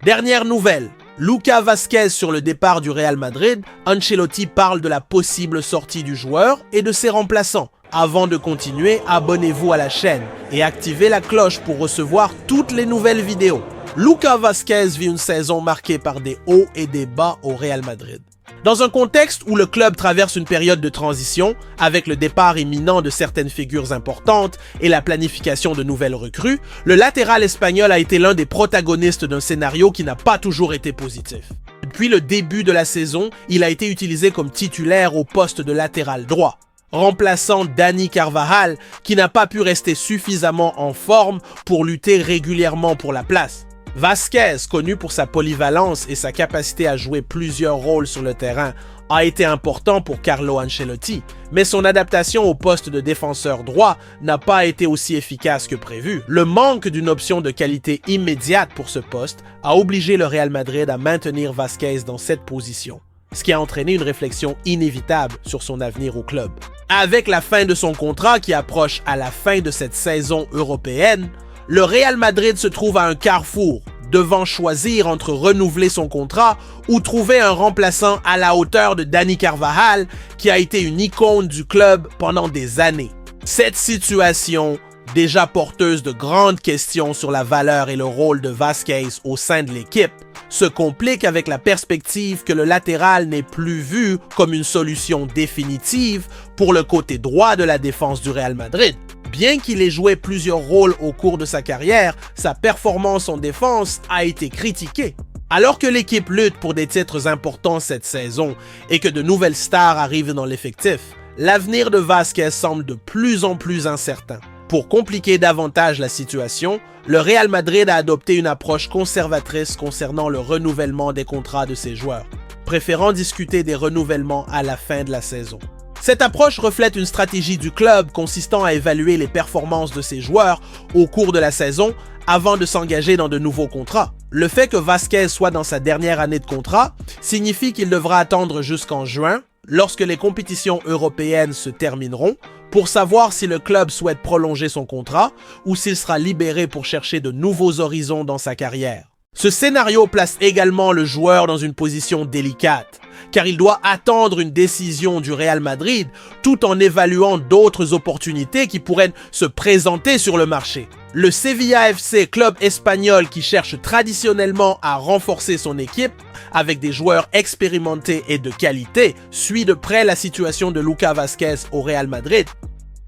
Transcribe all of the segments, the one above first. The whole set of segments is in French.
Dernière nouvelle, Lucas Vázquez sur le départ du Real Madrid, Ancelotti parle de la possible sortie du joueur et de ses remplaçants. Avant de continuer, abonnez-vous à la chaîne et activez la cloche pour recevoir toutes les nouvelles vidéos. Lucas Vázquez vit une saison marquée par des hauts et des bas au Real Madrid. Dans un contexte où le club traverse une période de transition, avec le départ imminent de certaines figures importantes et la planification de nouvelles recrues, le latéral espagnol a été l'un des protagonistes d'un scénario qui n'a pas toujours été positif. Depuis le début de la saison, il a été utilisé comme titulaire au poste de latéral droit, remplaçant Dani Carvajal qui n'a pas pu rester suffisamment en forme pour lutter régulièrement pour la place. Vázquez, connu pour sa polyvalence et sa capacité à jouer plusieurs rôles sur le terrain, a été important pour Carlo Ancelotti, mais son adaptation au poste de défenseur droit n'a pas été aussi efficace que prévu. Le manque d'une option de qualité immédiate pour ce poste a obligé le Real Madrid à maintenir Vázquez dans cette position, ce qui a entraîné une réflexion inévitable sur son avenir au club. Avec la fin de son contrat qui approche à la fin de cette saison européenne, le Real Madrid se trouve à un carrefour, devant choisir entre renouveler son contrat ou trouver un remplaçant à la hauteur de Dani Carvajal, qui a été une icône du club pendant des années. Cette situation, déjà porteuse de grandes questions sur la valeur et le rôle de Vázquez au sein de l'équipe, se complique avec la perspective que le latéral n'est plus vu comme une solution définitive pour le côté droit de la défense du Real Madrid. Bien qu'il ait joué plusieurs rôles au cours de sa carrière, sa performance en défense a été critiquée. Alors que l'équipe lutte pour des titres importants cette saison et que de nouvelles stars arrivent dans l'effectif, l'avenir de Vázquez semble de plus en plus incertain. Pour compliquer davantage la situation, le Real Madrid a adopté une approche conservatrice concernant le renouvellement des contrats de ses joueurs, préférant discuter des renouvellements à la fin de la saison. Cette approche reflète une stratégie du club consistant à évaluer les performances de ses joueurs au cours de la saison avant de s'engager dans de nouveaux contrats. Le fait que Vázquez soit dans sa dernière année de contrat signifie qu'il devra attendre jusqu'en juin, lorsque les compétitions européennes se termineront, pour savoir si le club souhaite prolonger son contrat ou s'il sera libéré pour chercher de nouveaux horizons dans sa carrière. Ce scénario place également le joueur dans une position délicate, car il doit attendre une décision du Real Madrid tout en évaluant d'autres opportunités qui pourraient se présenter sur le marché. Le Sevilla FC, club espagnol qui cherche traditionnellement à renforcer son équipe avec des joueurs expérimentés et de qualité, suit de près la situation de Lucas Vázquez au Real Madrid.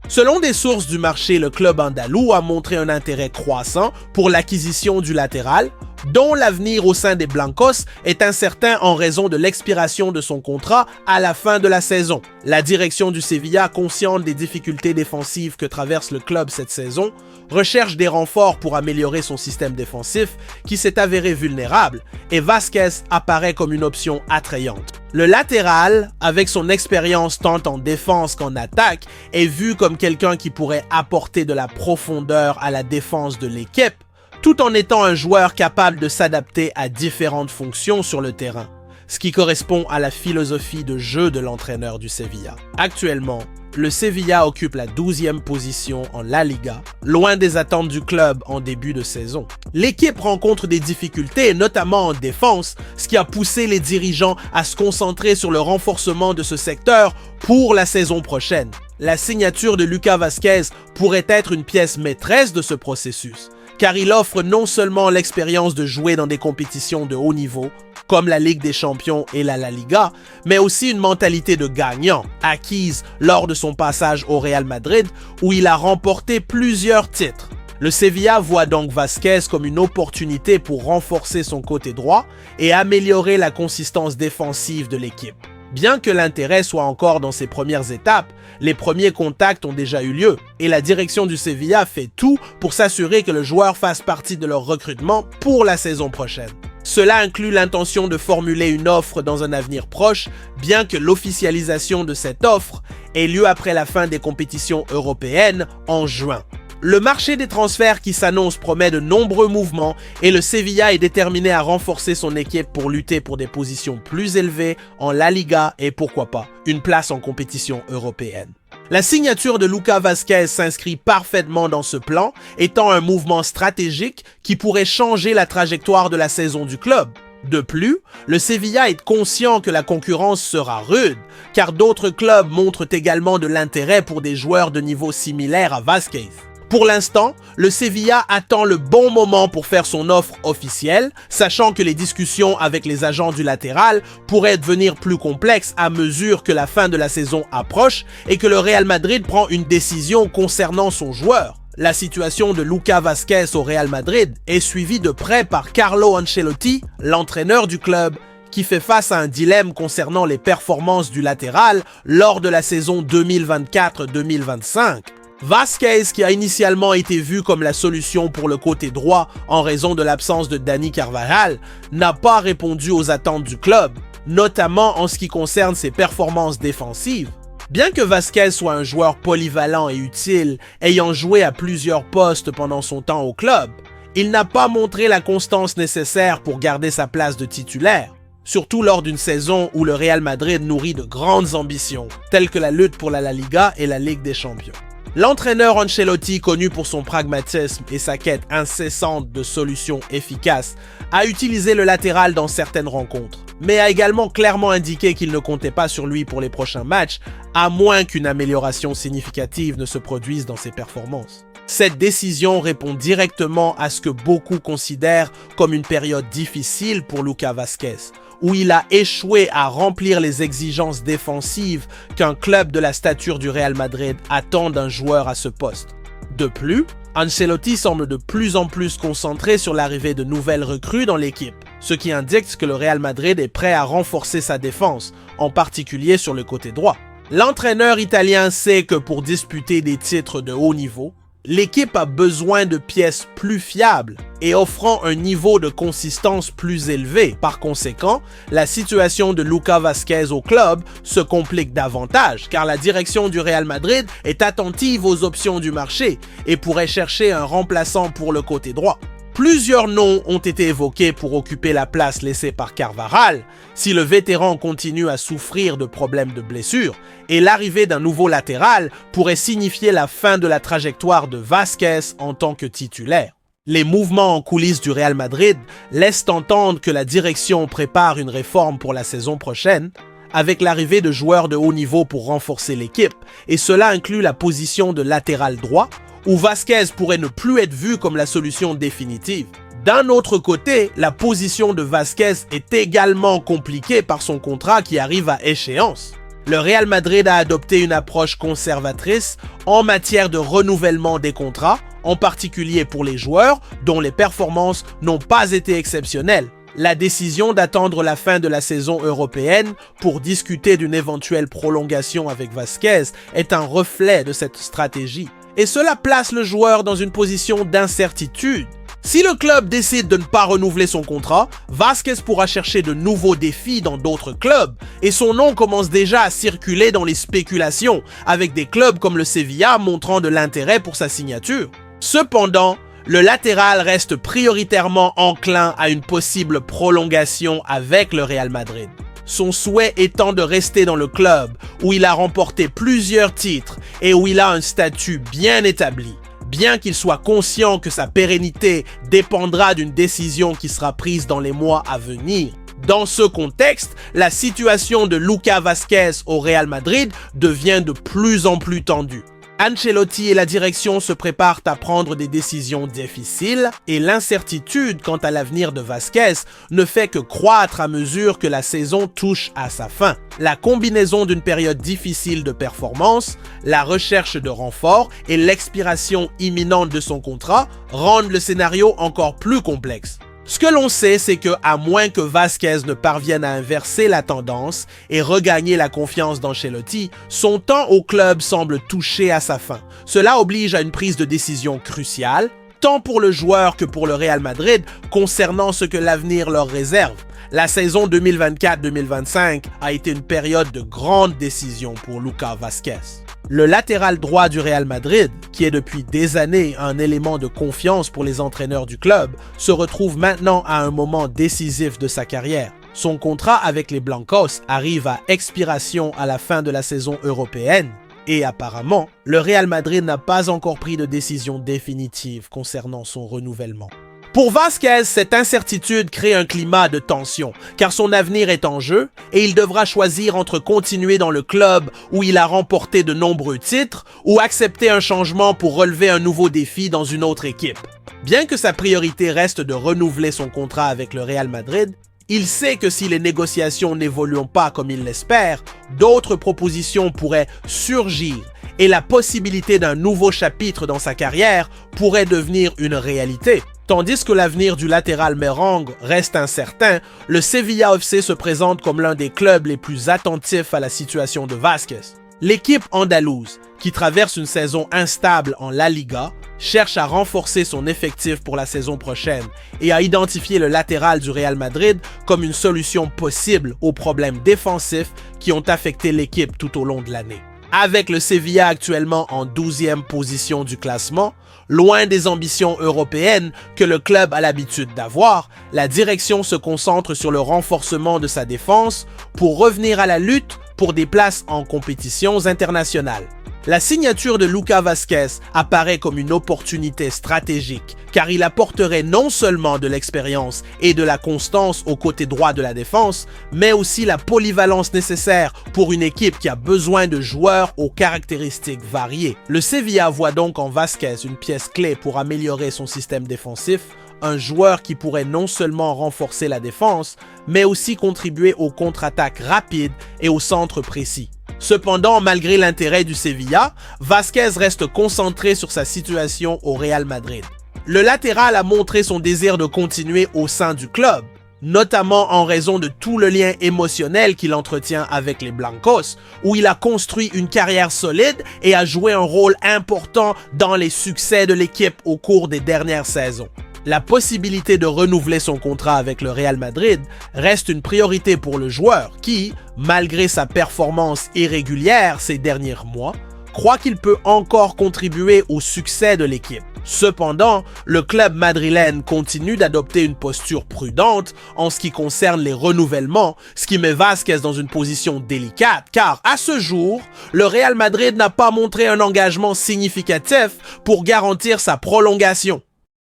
Selon des sources du marché, le club andalou a montré un intérêt croissant pour l'acquisition du latéral, dont l'avenir au sein des Blancos est incertain en raison de l'expiration de son contrat à la fin de la saison. La direction du Sevilla, consciente des difficultés défensives que traverse le club cette saison, recherche des renforts pour améliorer son système défensif qui s'est avéré vulnérable, et Vázquez apparaît comme une option attrayante. Le latéral, avec son expérience tant en défense qu'en attaque, est vu comme quelqu'un qui pourrait apporter de la profondeur à la défense de l'équipe, tout en étant un joueur capable de s'adapter à différentes fonctions sur le terrain, ce qui correspond à la philosophie de jeu de l'entraîneur du Sevilla. Actuellement, le Sevilla occupe la 12e position en La Liga, loin des attentes du club en début de saison. L'équipe rencontre des difficultés, notamment en défense, ce qui a poussé les dirigeants à se concentrer sur le renforcement de ce secteur pour la saison prochaine. La signature de Lucas Vázquez pourrait être une pièce maîtresse de ce processus, car il offre non seulement l'expérience de jouer dans des compétitions de haut niveau, comme la Ligue des Champions et la Liga, mais aussi une mentalité de gagnant, acquise lors de son passage au Real Madrid, où il a remporté plusieurs titres. Le Sevilla voit donc Vázquez comme une opportunité pour renforcer son côté droit et améliorer la consistance défensive de l'équipe. Bien que l'intérêt soit encore dans ses premières étapes, les premiers contacts ont déjà eu lieu et la direction du Sevilla fait tout pour s'assurer que le joueur fasse partie de leur recrutement pour la saison prochaine. Cela inclut l'intention de formuler une offre dans un avenir proche, bien que l'officialisation de cette offre ait lieu après la fin des compétitions européennes en juin. Le marché des transferts qui s'annonce promet de nombreux mouvements et le Sevilla est déterminé à renforcer son équipe pour lutter pour des positions plus élevées en La Liga et pourquoi pas une place en compétition européenne. La signature de Lucas Vázquez s'inscrit parfaitement dans ce plan, étant un mouvement stratégique qui pourrait changer la trajectoire de la saison du club. De plus, le Sevilla est conscient que la concurrence sera rude, car d'autres clubs montrent également de l'intérêt pour des joueurs de niveau similaire à Vázquez. Pour l'instant, le Sevilla attend le bon moment pour faire son offre officielle, sachant que les discussions avec les agents du latéral pourraient devenir plus complexes à mesure que la fin de la saison approche et que le Real Madrid prend une décision concernant son joueur. La situation de Lucas Vázquez au Real Madrid est suivie de près par Carlo Ancelotti, l'entraîneur du club, qui fait face à un dilemme concernant les performances du latéral lors de la saison 2024-2025. Vázquez, qui a initialement été vu comme la solution pour le côté droit en raison de l'absence de Dani Carvajal, n'a pas répondu aux attentes du club, notamment en ce qui concerne ses performances défensives. Bien que Vázquez soit un joueur polyvalent et utile, ayant joué à plusieurs postes pendant son temps au club, il n'a pas montré la constance nécessaire pour garder sa place de titulaire, surtout lors d'une saison où le Real Madrid nourrit de grandes ambitions, telles que la lutte pour la Liga et la Ligue des Champions. L'entraîneur Ancelotti, connu pour son pragmatisme et sa quête incessante de solutions efficaces, a utilisé le latéral dans certaines rencontres, mais a également clairement indiqué qu'il ne comptait pas sur lui pour les prochains matchs, à moins qu'une amélioration significative ne se produise dans ses performances. Cette décision répond directement à ce que beaucoup considèrent comme une période difficile pour Lucas Vázquez, où il a échoué à remplir les exigences défensives qu'un club de la stature du Real Madrid attend d'un joueur à ce poste. De plus, Ancelotti semble de plus en plus concentré sur l'arrivée de nouvelles recrues dans l'équipe, ce qui indique que le Real Madrid est prêt à renforcer sa défense, en particulier sur le côté droit. L'entraîneur italien sait que pour disputer des titres de haut niveau, l'équipe a besoin de pièces plus fiables et offrant un niveau de consistance plus élevé. Par conséquent, la situation de Lucas Vázquez au club se complique davantage car la direction du Real Madrid est attentive aux options du marché et pourrait chercher un remplaçant pour le côté droit. Plusieurs noms ont été évoqués pour occuper la place laissée par Carvajal si le vétéran continue à souffrir de problèmes de blessure, et l'arrivée d'un nouveau latéral pourrait signifier la fin de la trajectoire de Vázquez en tant que titulaire. Les mouvements en coulisses du Real Madrid laissent entendre que la direction prépare une réforme pour la saison prochaine, avec l'arrivée de joueurs de haut niveau pour renforcer l'équipe, et cela inclut la position de latéral droit, où Vázquez pourrait ne plus être vu comme la solution définitive. D'un autre côté, la position de Vázquez est également compliquée par son contrat qui arrive à échéance. Le Real Madrid a adopté une approche conservatrice en matière de renouvellement des contrats, en particulier pour les joueurs dont les performances n'ont pas été exceptionnelles. La décision d'attendre la fin de la saison européenne pour discuter d'une éventuelle prolongation avec Vázquez est un reflet de cette stratégie. Et cela place le joueur dans une position d'incertitude. Si le club décide de ne pas renouveler son contrat, Vázquez pourra chercher de nouveaux défis dans d'autres clubs, et son nom commence déjà à circuler dans les spéculations, avec des clubs comme le Sevilla montrant de l'intérêt pour sa signature. Cependant, le latéral reste prioritairement enclin à une possible prolongation avec le Real Madrid. Son souhait étant de rester dans le club où il a remporté plusieurs titres et où il a un statut bien établi, bien qu'il soit conscient que sa pérennité dépendra d'une décision qui sera prise dans les mois à venir. Dans ce contexte, la situation de Lucas Vázquez au Real Madrid devient de plus en plus tendue. Ancelotti et la direction se préparent à prendre des décisions difficiles et l'incertitude quant à l'avenir de Vázquez ne fait que croître à mesure que la saison touche à sa fin. La combinaison d'une période difficile de performance, la recherche de renforts et l'expiration imminente de son contrat rendent le scénario encore plus complexe. Ce que l'on sait, c'est que, à moins que Vázquez ne parvienne à inverser la tendance et regagner la confiance d'Ancelotti, son temps au club semble toucher à sa fin. Cela oblige à une prise de décision cruciale, tant pour le joueur que pour le Real Madrid, concernant ce que l'avenir leur réserve. La saison 2024-2025 a été une période de grandes décisions pour Lucas Vázquez. Le latéral droit du Real Madrid, qui est depuis des années un élément de confiance pour les entraîneurs du club, se retrouve maintenant à un moment décisif de sa carrière. Son contrat avec les Blancos arrive à expiration à la fin de la saison européenne Et apparemment, le Real Madrid n'a pas encore pris de décision définitive concernant son renouvellement. Pour Vázquez, cette incertitude crée un climat de tension, car son avenir est en jeu et il devra choisir entre continuer dans le club où il a remporté de nombreux titres ou accepter un changement pour relever un nouveau défi dans une autre équipe. Bien que sa priorité reste de renouveler son contrat avec le Real Madrid, il sait que si les négociations n'évoluent pas comme il l'espère, d'autres propositions pourraient surgir et la possibilité d'un nouveau chapitre dans sa carrière pourrait devenir une réalité. Tandis que l'avenir du latéral merengue reste incertain, le Sevilla FC se présente comme l'un des clubs les plus attentifs à la situation de Vázquez. L'équipe andalouse, qui traverse une saison instable en La Liga, cherche à renforcer son effectif pour la saison prochaine et à identifier le latéral du Real Madrid comme une solution possible aux problèmes défensifs qui ont affecté l'équipe tout au long de l'année. Avec le Sevilla actuellement en 12e position du classement, loin des ambitions européennes que le club a l'habitude d'avoir, la direction se concentre sur le renforcement de sa défense pour revenir à la lutte pour des places en compétitions internationales. La signature de Lucas Vázquez apparaît comme une opportunité stratégique car il apporterait non seulement de l'expérience et de la constance au côté droit de la défense, mais aussi la polyvalence nécessaire pour une équipe qui a besoin de joueurs aux caractéristiques variées. Le Sevilla voit donc en Vázquez une pièce clé pour améliorer son système défensif, un joueur qui pourrait non seulement renforcer la défense, mais aussi contribuer aux contre-attaques rapides et aux centres précis. Cependant, malgré l'intérêt du Sevilla, Vázquez reste concentré sur sa situation au Real Madrid. Le latéral a montré son désir de continuer au sein du club, notamment en raison de tout le lien émotionnel qu'il entretient avec les Blancos, où il a construit une carrière solide et a joué un rôle important dans les succès de l'équipe au cours des dernières saisons. La possibilité de renouveler son contrat avec le Real Madrid reste une priorité pour le joueur qui, malgré sa performance irrégulière ces derniers mois, croit qu'il peut encore contribuer au succès de l'équipe. Cependant, le club madrilène continue d'adopter une posture prudente en ce qui concerne les renouvellements, ce qui met Vázquez dans une position délicate car, à ce jour, le Real Madrid n'a pas montré un engagement significatif pour garantir sa prolongation.